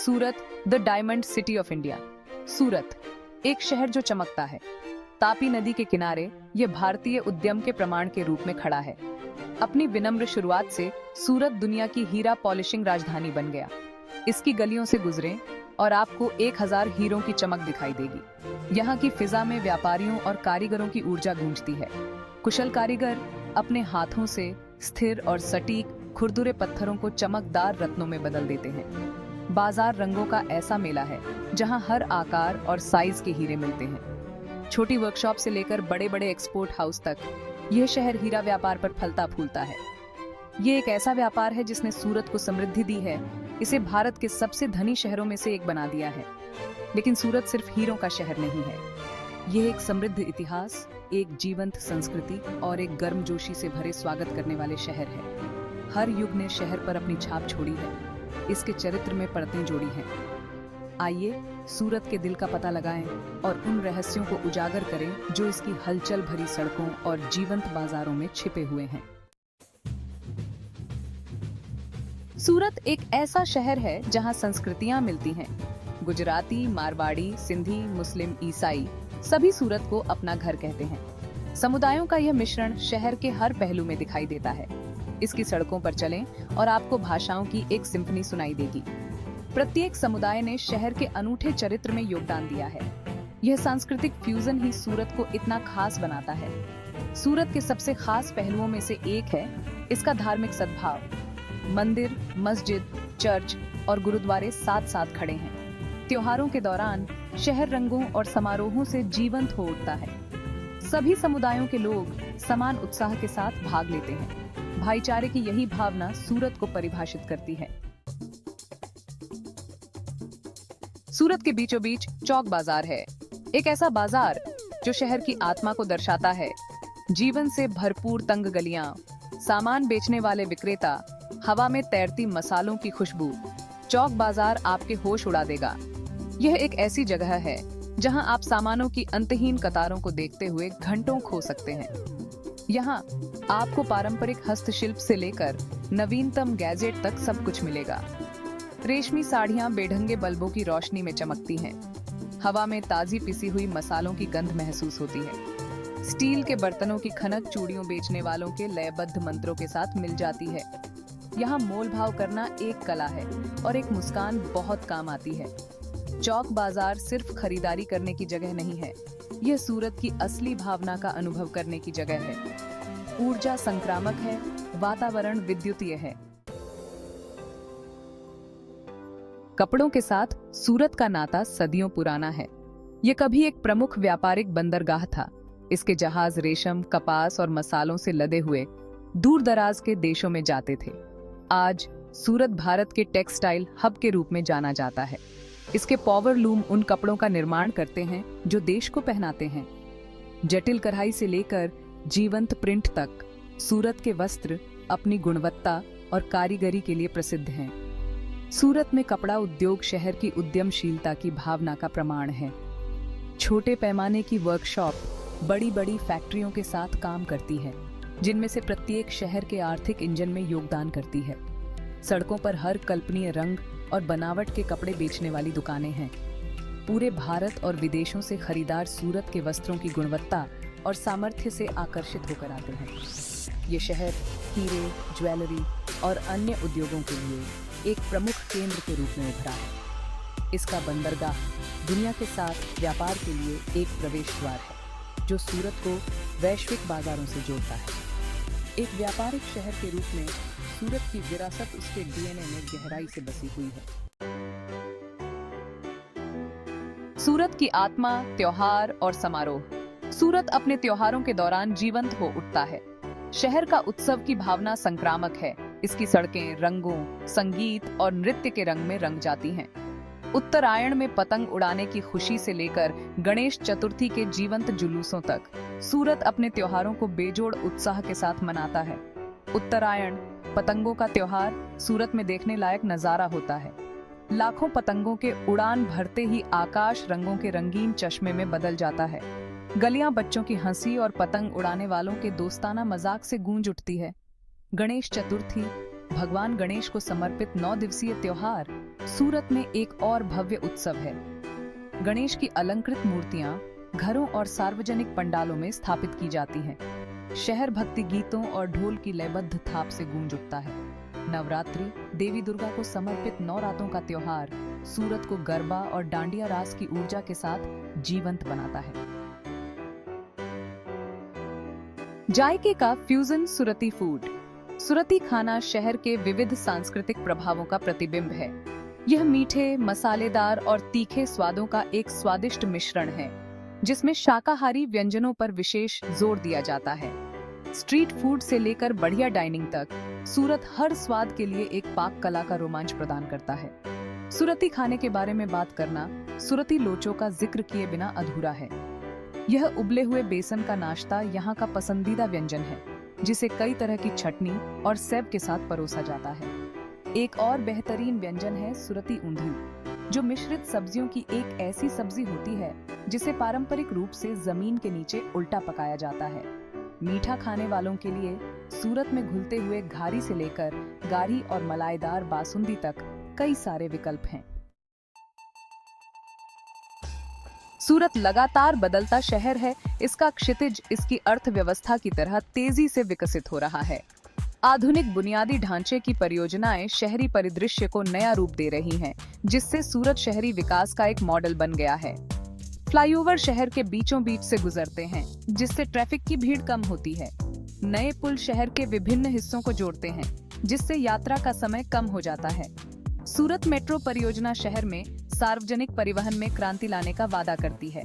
Surat, the diamond city of India. Surat एक शहर जो चमकता है। तापी नदी के किनारे यह भारतीय उद्यम के प्रमाण के रूप में खड़ा है। अपनी विनम्र शुरुआत से सूरत दुनिया की हीरा पॉलिशिंग राजधानी बन गया। इसकी गलियों से गुजरें और आपको 1000 हीरों की चमक दिखाई देगी। यहाँ की फिजा में व्यापारियों और कारीगरों की ऊर्जा गूंजती है। कुशल कारीगर अपने हाथों से स्थिर और सटीक खुरदुरे पत्थरों को चमकदार रत्नों में बदल देते हैं। बाजार रंगों का ऐसा मेला है जहां हर आकार और साइज के हीरे मिलते हैं। छोटी वर्कशॉप से लेकर बड़े बड़े एक्सपोर्ट हाउस तक यह शहर हीरा व्यापार पर फलता फूलता है। ये एक ऐसा व्यापार है जिसने सूरत को समृद्धि दी है, इसे भारत के सबसे धनी शहरों में से एक बना दिया है। लेकिन सूरत सिर्फ हीरों का शहर नहीं है। यह एक समृद्ध इतिहास, एक जीवंत संस्कृति और एक गर्मजोशी से भरे स्वागत करने वाले शहर है। हर युग ने शहर पर अपनी छाप छोड़ी है, इसके चरित्र में परतें जोड़ी हैं। आइए सूरत के दिल का पता लगाएं और उन रहस्यों को उजागर करें जो इसकी हलचल भरी सड़कों और जीवंत बाजारों में छिपे हुए हैं। सूरत एक ऐसा शहर है जहां संस्कृतियां मिलती हैं। गुजराती, मारवाड़ी, सिंधी, मुस्लिम, ईसाई सभी सूरत को अपना घर कहते हैं। समुदायों का यह मिश्रण शहर के हर पहलू में दिखाई देता है। इसकी सड़कों पर चलें और आपको भाषाओं की एक सिम्फनी सुनाई देगी। प्रत्येक समुदाय ने शहर के अनूठे चरित्र में योगदान दिया है। यह सांस्कृतिक फ्यूजन ही सूरत को इतना खास बनाता है। सूरत के सबसे खास पहलुओं में से एक है इसका धार्मिक सद्भाव। मंदिर, मस्जिद, चर्च और गुरुद्वारे साथ साथ खड़े हैं। त्योहारों के दौरान शहर रंगों और समारोहों से जीवंत हो उठता है। सभी समुदायों के लोग समान उत्साह के साथ भाग लेते हैं। भाईचारे की यही भावना सूरत को परिभाषित करती है। सूरत के बीचों बीच चौक बाजार है, एक ऐसा बाजार जो शहर की आत्मा को दर्शाता है। जीवन से भरपूर तंग गलियां, सामान बेचने वाले विक्रेता, हवा में तैरती मसालों की खुशबू। चौक बाजार आपके होश उड़ा देगा। यह एक ऐसी जगह है जहां आप सामानों की अंतहीन कतारों को देखते हुए घंटों खो सकते हैं। यहाँ आपको पारंपरिक हस्तशिल्प से लेकर नवीनतम गैजेट तक सब कुछ मिलेगा। रेशमी साड़ियाँ बेढंगे बल्बों की रोशनी में चमकती हैं। हवा में ताजी पिसी हुई मसालों की गंध महसूस होती है। स्टील के बर्तनों की खनक चूड़ियों बेचने वालों के लयबद्ध मंत्रों के साथ मिल जाती है। यहाँ मोल भाव करना एक कला है और एक मुस्कान बहुत काम आती है। चौक बाजार सिर्फ खरीदारी करने की जगह नहीं है, यह सूरत की असली भावना का अनुभव करने की जगह है। ऊर्जा संक्रामक है, वातावरण विद्युतीय है। कपड़ों के साथ सूरत का नाता सदियों पुराना है। यह कभी एक प्रमुख व्यापारिक बंदरगाह था। इसके जहाज रेशम, कपास और मसालों से लदे हुए दूर दराज के देशों में जाते थे। आज सूरत भारत के टेक्सटाइल हब के रूप में जाना जाता है। इसके पावर लूम उन कपड़ों का निर्माण करते हैं जो देश को पहनाते हैं। जटिल कढ़ाई से लेकर जीवंत प्रिंट तक सूरत के वस्त्र अपनी गुणवत्ता और कारीगरी के लिए प्रसिद्ध हैं। सूरत में कपड़ा उद्योग शहर की उद्यमशीलता की भावना का प्रमाण है। छोटे पैमाने की वर्कशॉप बड़ी बड़ी फैक्ट्रियों के साथ काम करती है, जिनमें से प्रत्येक शहर के आर्थिक इंजन में योगदान करती है। सड़कों पर हर कल्पनीय रंग और बनावट के कपड़े बेचने वाली दुकानें हैं। पूरे भारत और विदेशों से खरीदार सूरत के वस्त्रों की गुणवत्ता और सामर्थ्य से आकर्षित होकर आते हैं। ये शहर हीरे, ज्वेलरी और अन्य उद्योगों के लिए एक प्रमुख केंद्र के रूप में उभरा है। इसका बंदरगाह दुनिया के साथ व्यापार के लिए एक प्रवेश द्वार है, जो सूरत को वैश्विक बाजारों से जोड़ता है। एक व्यापारिक शहर के रूप में सूरत की विरासत उसके डीएनए में गहराई से बसी हुई है। सूरत की आत्मा, त्योहार और समारोह। सूरत अपने त्योहारों के दौरान जीवंत हो उठता है। शहर का उत्सव की भावना संक्रामक है। इसकी सड़कें रंगों, संगीत और नृत्य के रंग में रंग जाती हैं। उत्तरायण में पतंग उड़ाने की खुशी से लेकर गणेश चतुर्थी के जीवंत जुलूसों तक सूरत अपने त्योहारों को बेजोड़ उत्साह के साथ मनाता है। उत्तरायण, पतंगों का त्योहार, सूरत में देखने लायक नजारा होता है। लाखों पतंगों के उड़ान भरते ही आकाश रंगों के रंगीन चश्मे में बदल जाता है। गलियां बच्चों की हंसी और पतंग उड़ाने वालों के दोस्ताना मजाक से गूंज उठती है। गणेश चतुर्थी, भगवान गणेश को समर्पित 9 दिवसीय त्योहार सूरत में एक और भव्य उत्सव है। गणेश की अलंकृत मूर्तियां घरों और सार्वजनिक पंडालों में स्थापित की जाती हैं। शहर भक्ति गीतों और ढोल की लयबद्ध थाप से गूंज उठता है। नवरात्रि, देवी दुर्गा को समर्पित 9 रातों का त्योहार सूरत को गरबा और डांडिया रास की ऊर्जा के साथ जीवंत बनाता है। जायके का फ्यूजन सुरती फूड। सुरती खाना शहर के विविध सांस्कृतिक प्रभावों का प्रतिबिंब है। यह मीठे, मसालेदार और तीखे स्वादों का एक स्वादिष्ट मिश्रण है, जिसमें शाकाहारी व्यंजनों पर विशेष जोर दिया जाता है। स्ट्रीट फूड से लेकर बढ़िया डाइनिंग तक, सूरत हर स्वाद के लिए एक पाक कला का रोमांच प्रदान करता है। सुरती खाने के बारे में बात करना सुरती लोचों का जिक्र किए बिना अधूरा है। यह उबले हुए बेसन का नाश्ता यहाँ का पसंदीदा व्यंजन है, जिसे कई तरह की चटनी और सेब के साथ परोसा जाता है। एक और बेहतरीन व्यंजन है सुरती ऊंधियू, जो मिश्रित सब्जियों की एक ऐसी सब्जी होती है जिसे पारंपरिक रूप से जमीन के नीचे उल्टा पकाया जाता है। मीठा खाने वालों के लिए सूरत में घुलते हुए घारी से लेकर गाढ़ी और मलाईदार बासुंदी तक कई सारे विकल्प हैं। सूरत लगातार बदलता शहर है। इसका क्षितिज इसकी अर्थव्यवस्था की तरह तेजी से विकसित हो रहा है। आधुनिक बुनियादी ढांचे की परियोजनाएं शहरी परिदृश्य को नया रूप दे रही हैं, जिससे सूरत शहरी विकास का एक मॉडल बन गया है। फ्लाईओवर शहर के बीचों बीच से गुजरते हैं, जिससे ट्रैफिक की भीड़ कम होती है। नए पुल शहर के विभिन्न हिस्सों को जोड़ते हैं, जिससे यात्रा का समय कम हो जाता है। सूरत मेट्रो परियोजना शहर में सार्वजनिक परिवहन में क्रांति लाने का वादा करती है।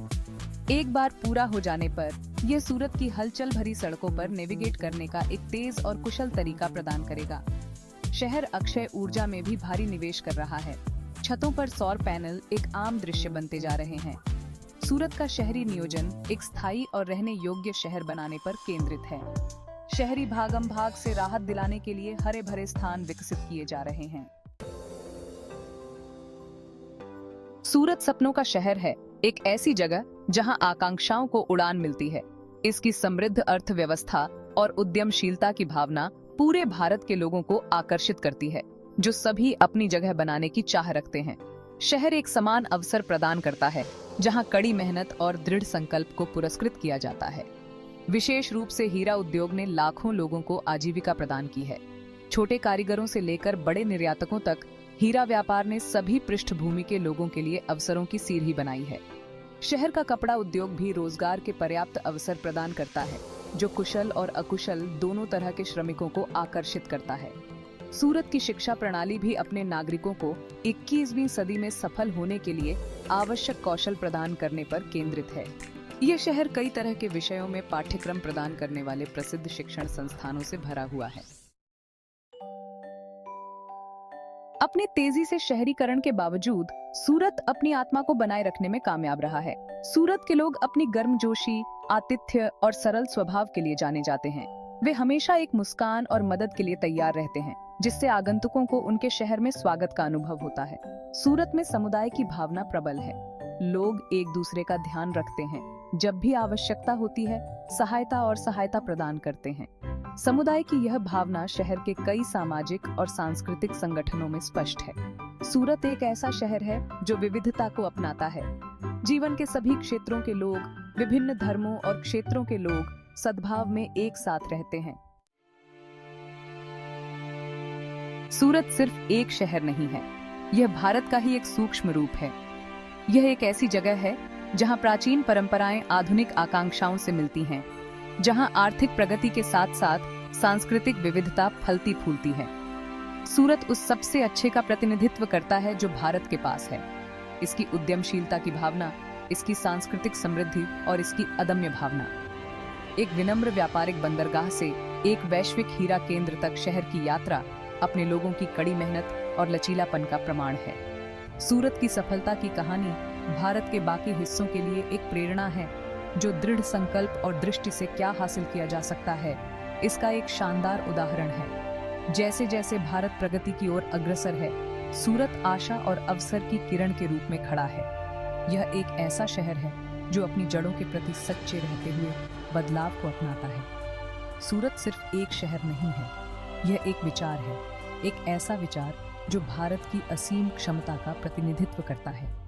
एक बार पूरा हो जाने पर यह सूरत की हलचल भरी सड़कों पर नेविगेट करने का एक तेज और कुशल तरीका प्रदान करेगा। शहर अक्षय ऊर्जा में भी भारी निवेश कर रहा है। छतों पर सौर पैनल एक आम दृश्य बनते जा रहे हैं। सूरत का शहरी नियोजन एक स्थायी और रहने योग्य शहर बनाने पर केंद्रित है। शहरी भागम भाग से राहत दिलाने के लिए हरे भरे स्थान विकसित किए जा रहे हैं। सूरत सपनों का शहर है, एक ऐसी जगह जहां आकांक्षाओं को उड़ान मिलती है। इसकी समृद्ध अर्थव्यवस्था और उद्यमशीलता की भावना पूरे भारत के लोगों को आकर्षित करती है, जो सभी अपनी जगह बनाने की चाह रखते हैं। शहर एक समान अवसर प्रदान करता है, जहां कड़ी मेहनत और दृढ़ संकल्प को पुरस्कृत किया जाता है। विशेष रूप से हीरा उद्योग ने लाखों लोगों को आजीविका प्रदान की है। छोटे कारीगरों से लेकर बड़े निर्यातकों तक हीरा व्यापार ने सभी पृष्ठभूमि के लोगों के लिए अवसरों की सीढ़ी बनाई है। शहर का कपड़ा उद्योग भी रोजगार के पर्याप्त अवसर प्रदान करता है, जो कुशल और अकुशल दोनों तरह के श्रमिकों को आकर्षित करता है। सूरत की शिक्षा प्रणाली भी अपने नागरिकों को 21वीं सदी में सफल होने के लिए आवश्यक कौशल प्रदान करने पर केंद्रित है। यह शहर कई तरह के विषयों में पाठ्यक्रम प्रदान करने वाले प्रसिद्ध शिक्षण संस्थानों से भरा हुआ है। अपने तेजी से शहरीकरण के बावजूद सूरत अपनी आत्मा को बनाए रखने में कामयाब रहा है। सूरत के लोग अपनी गर्मजोशी, आतिथ्य और सरल स्वभाव के लिए जाने जाते हैं। वे हमेशा एक मुस्कान और मदद के लिए तैयार रहते हैं, जिससे आगंतुकों को उनके शहर में स्वागत का अनुभव होता है। सूरत में समुदाय की भावना प्रबल है। लोग एक दूसरे का ध्यान रखते हैं, जब भी आवश्यकता होती है सहायता प्रदान करते हैं। समुदाय की यह भावना शहर के कई सामाजिक और सांस्कृतिक संगठनों में स्पष्ट है। सूरत एक ऐसा शहर है जो विविधता को अपनाता है। जीवन के सभी क्षेत्रों के लोग, विभिन्न धर्मों और क्षेत्रों के लोग सद्भाव में एक साथ रहते हैं। सूरत सिर्फ एक शहर नहीं है, यह भारत का ही एक सूक्ष्म रूप है। यह एक ऐसी जगह है जहां प्राचीन परंपराएं आधुनिक आकांक्षाओं से मिलती हैं, जहां आर्थिक प्रगति के साथ साथ सांस्कृतिक विविधता फलती फूलती है। सूरत उस सबसे अच्छे का प्रतिनिधित्व करता है जो भारत के पास है। इसकी उद्यमशीलता की भावना, इसकी सांस्कृतिक समृद्धि और इसकी अदम्य भावना। एक विनम्र व्यापारिक बंदरगाह से एक वैश्विक हीरा केंद्र तक शहर की यात्रा अपने लोगों की कड़ी मेहनत और लचीलापन का प्रमाण है। सूरत की सफलता की कहानी भारत के बाकी हिस्सों के लिए एक प्रेरणा है, जो दृढ़ संकल्प और दृष्टि से क्या हासिल किया जा सकता है, इसका एक शानदार उदाहरण है। जैसे जैसे भारत प्रगति की ओर अग्रसर है, सूरत आशा और अवसर की किरण के रूप में खड़ा है। यह एक ऐसा शहर है जो अपनी जड़ों के प्रति सच्चे रहते हुए बदलाव को अपनाता है। सूरत सिर्फ एक शहर नहीं है, यह एक विचार है, एक ऐसा विचार जो भारत की असीम क्षमता का प्रतिनिधित्व करता है।